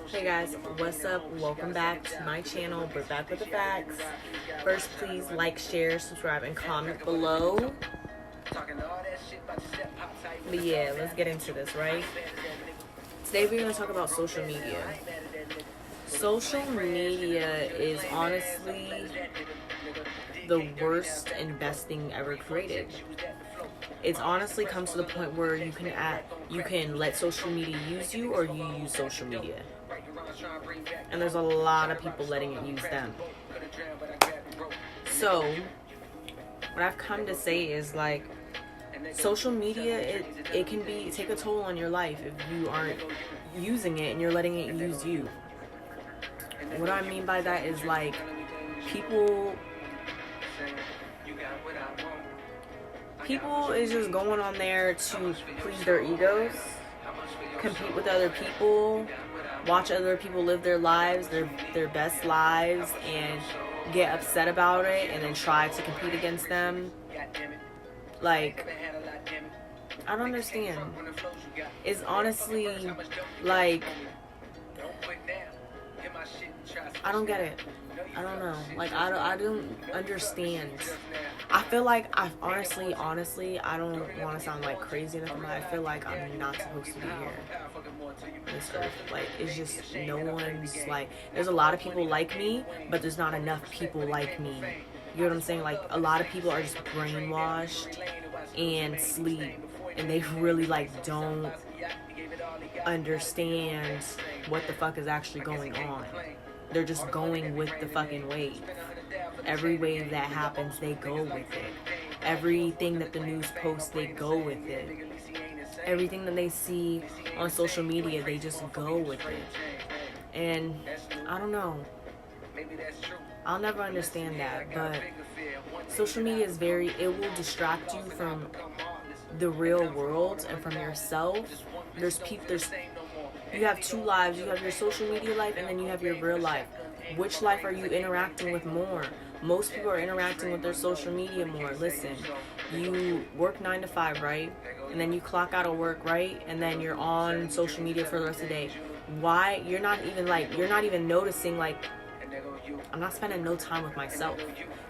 Hey guys, what's up? Welcome back to my channel. We're back with the facts. First, please like, share, subscribe, and comment below. But yeah, let's get into this, right? Today we're going to talk about social media. Social media is honestly the worst and best thing ever created. It's honestly comes to the point where you can let social media use you, or you use social media. And there's a lot of people letting it use them. So what I've come to say is, like, social media, it can take a toll on your life if you aren't using it and you're letting it use you. What I mean by that is, like, people is just going on there to please their egos, compete with other people, watch other people live their lives, their best lives, and get upset about it and then try to compete against them. Like, I don't understand. It's honestly, like, I don't get it. I don't know. Like, I don't understand. I feel like honestly, I don't want to sound like crazy enough, but I feel like I'm not supposed to be here on this earth. Like, it's just no one's, like, there's a lot of people like me, but there's not enough people like me. You know what I'm saying? Like, a lot of people are just brainwashed and sleep, and they really, like, don't understand what the fuck is actually going on. They're just going with the fucking wave. Every wave that happens, they go with it. Everything that the news posts, they go with it. Everything that they see on social media, they just go with it. And I don't know. I'll never understand that, but social media is it will distract you from the real world and from yourself. You have two lives. You have your social media life, and then you have your real life. Which life are you interacting with more? Most people are interacting with their social media more. Listen, you work 9 to 5, right? And then you clock out of work, right? And then you're on social media for the rest of the day. Why? You're not even noticing, like, I'm not spending no time with myself.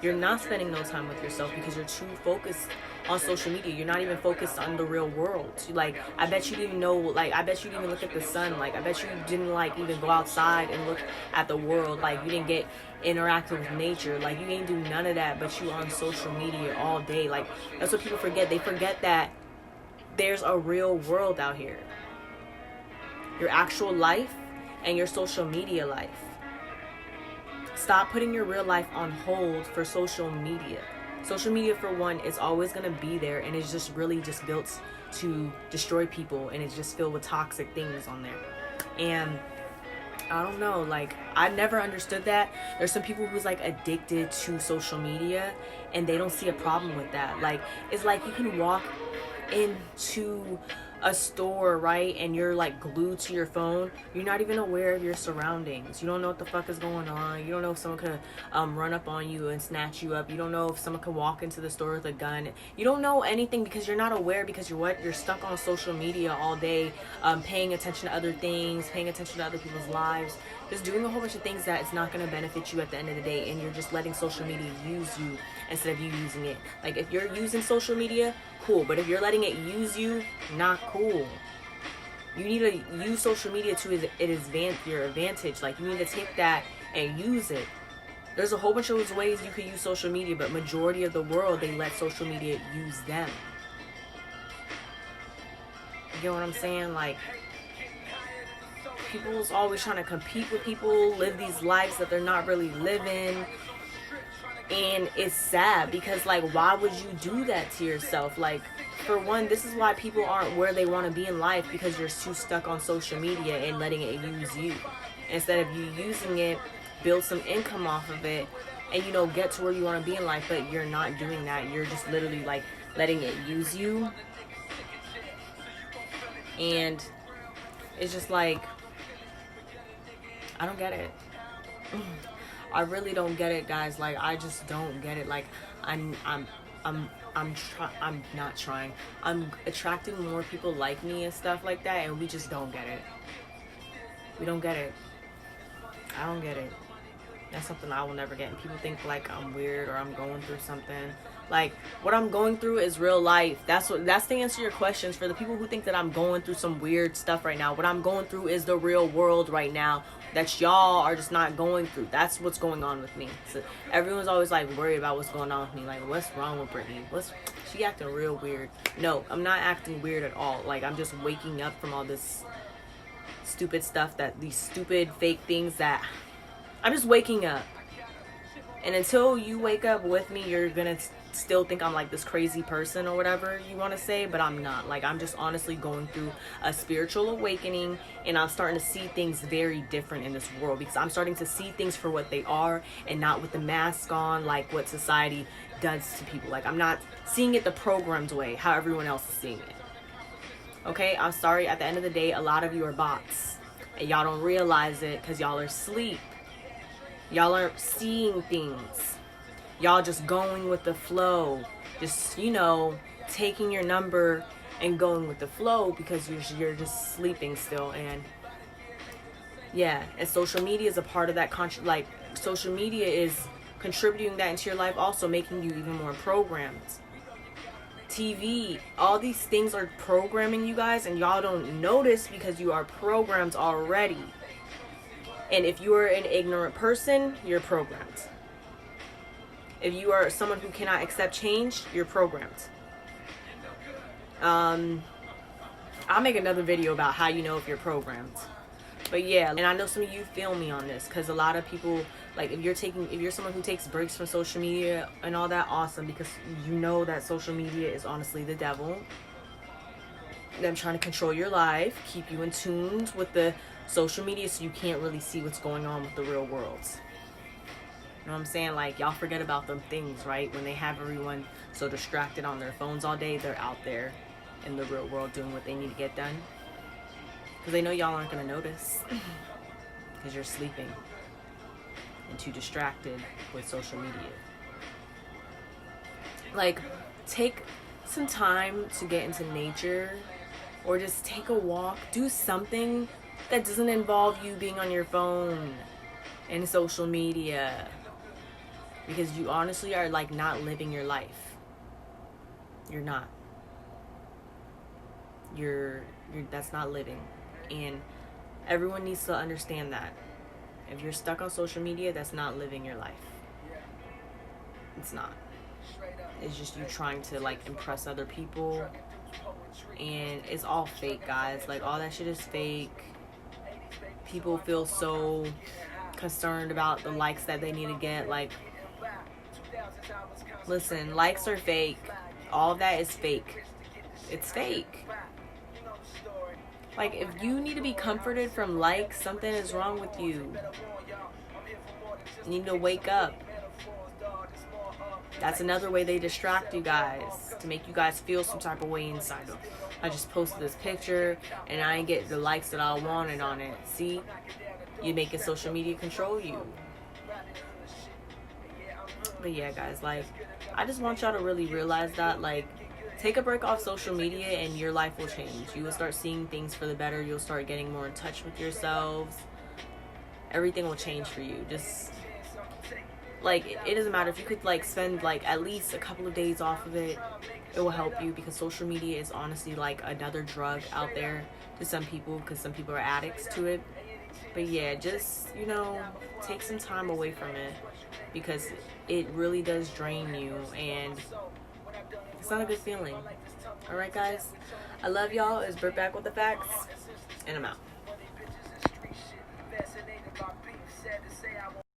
You're not spending no time with yourself because you're too focused on social media. You're not even focused on the real world. Like, I bet you didn't know, like, I bet you didn't even look at the sun. Like, I bet you didn't, like, even go outside and look at the world. Like, you didn't get interactive with nature. Like, you didn't do none of that, but you on social media all day. Like, that's what people forget. They forget that there's a real world out here. Your actual life and your social media life. Stop putting your real life on hold for social media. Social media, for one, is always going to be there, and it's just really just built to destroy people, and it's just filled with toxic things on there. And I don't know, like, I never understood that. There's some people who's, like, addicted to social media, and they don't see a problem with that. Like, it's like you can walk into a store, right, and you're, like, glued to your phone. You're not even aware of your surroundings. You don't know what the fuck is going on. You don't know if someone could run up on you and snatch you up. You don't know if someone could walk into the store with a gun. You don't know anything because you're not aware, because you're stuck on social media all day, paying attention to other things, paying attention to other people's lives, just doing a whole bunch of things that it's not going to benefit you at the end of the day, and you're just letting social media use you instead of you using it. Like, if you're using social media, cool, but if you're letting it use you, not cool. You need to use social media to your advantage. Like, you need to take that and use it. There's a whole bunch of ways you could use social media, but majority of the world, they let social media use them. You know what I'm saying? Like, people's always trying to compete with people, live these lives that they're not really living. And it's sad because, like, why would you do that to yourself? Like, for one, this is why people aren't where they want to be in life, because you're too stuck on social media and letting it use you. Instead of you using it, build some income off of it, and, you know, get to where you want to be in life, but you're not doing that. You're just literally, like, letting it use you. And it's just like, I don't get it. I really don't get it, guys. Like, I just don't get it. Like, I'm not trying. I'm attracting more people like me and stuff like that, and we just don't get it. We don't get it. I don't get it. That's something I will never get. And people think like I'm weird or I'm going through something. Like, what I'm going through is real life. That's the answer to your questions. For the people who think that I'm going through some weird stuff right now, what I'm going through is the real world right now that y'all are just not going through. That's what's going on with me. So everyone's always like worried about what's going on with me. Like, what's wrong with Brittany? She acting real weird. No, I'm not acting weird at all. Like, I'm just waking up from all this stupid stuff, these stupid fake things that I'm just waking up. And until you wake up with me, you're gonna still think I'm like this crazy person or whatever you want to say, but I'm not. Like, I'm just honestly going through a spiritual awakening, and I'm starting to see things very different in this world, because I'm starting to see things for what they are and not with the mask on, like what society does to people. Like, I'm not seeing it the programmed way, how everyone else is seeing it. Okay, I'm sorry, at the end of the day, a lot of you are bots, and y'all don't realize it because y'all are asleep. Y'all aren't seeing things. Y'all just going with the flow. Just, taking your number and going with the flow because you're just sleeping still. And yeah, and social media is a part of that. Social media is contributing that into your life, also making you even more programmed. TV, all these things are programming you guys, and y'all don't notice because you are programmed already. And if you are an ignorant person, you're programmed. If you are someone who cannot accept change, you're programmed. I'll make another video about how you know if you're programmed. But yeah, and I know some of you feel me on this, because a lot of people, like, if you're someone who takes breaks from social media and all that, awesome, because you know that social media is honestly the devil. Them trying to control your life, keep you in tune with the social media so you can't really see what's going on with the real world. You know what I'm saying? Like, y'all forget about them things, right? When they have everyone so distracted on their phones all day, they're out there in the real world doing what they need to get done. Because they know y'all aren't going to notice. Because you're sleeping and too distracted with social media. Like, take some time to get into nature, or just take a walk. Do something that doesn't involve you being on your phone and social media. Because you honestly are like not living your life. You're not. You're that's not living. And everyone needs to understand that. If you're stuck on social media, that's not living your life. It's not. It's just you trying to like impress other people. And it's all fake, guys. Like, all that shit is fake. People feel so concerned about the likes that they need to get. Like, listen, likes are fake. All of that is fake. It's fake. Like, if you need to be comforted from likes, something is wrong with you. You need to wake up. That's another way they distract you guys, to make you guys feel some type of way inside them. I just posted this picture and I didn't get the likes that I wanted on it. See? You're making social media control you. But yeah, guys, like, I just want y'all to really realize that, like, take a break off social media and your life will change. You will start seeing things for the better. You'll start getting more in touch with yourselves. Everything will change for you. Just, like, it doesn't matter if you could, like, spend, like, at least a couple of days off of it. It will help you, because social media is honestly like another drug out there to some people, because some people are addicts to it. But yeah, just, take some time away from it, because it really does drain you, and it's not a good feeling. Alright, guys, I love y'all. It's Britt back with the facts, and I'm out.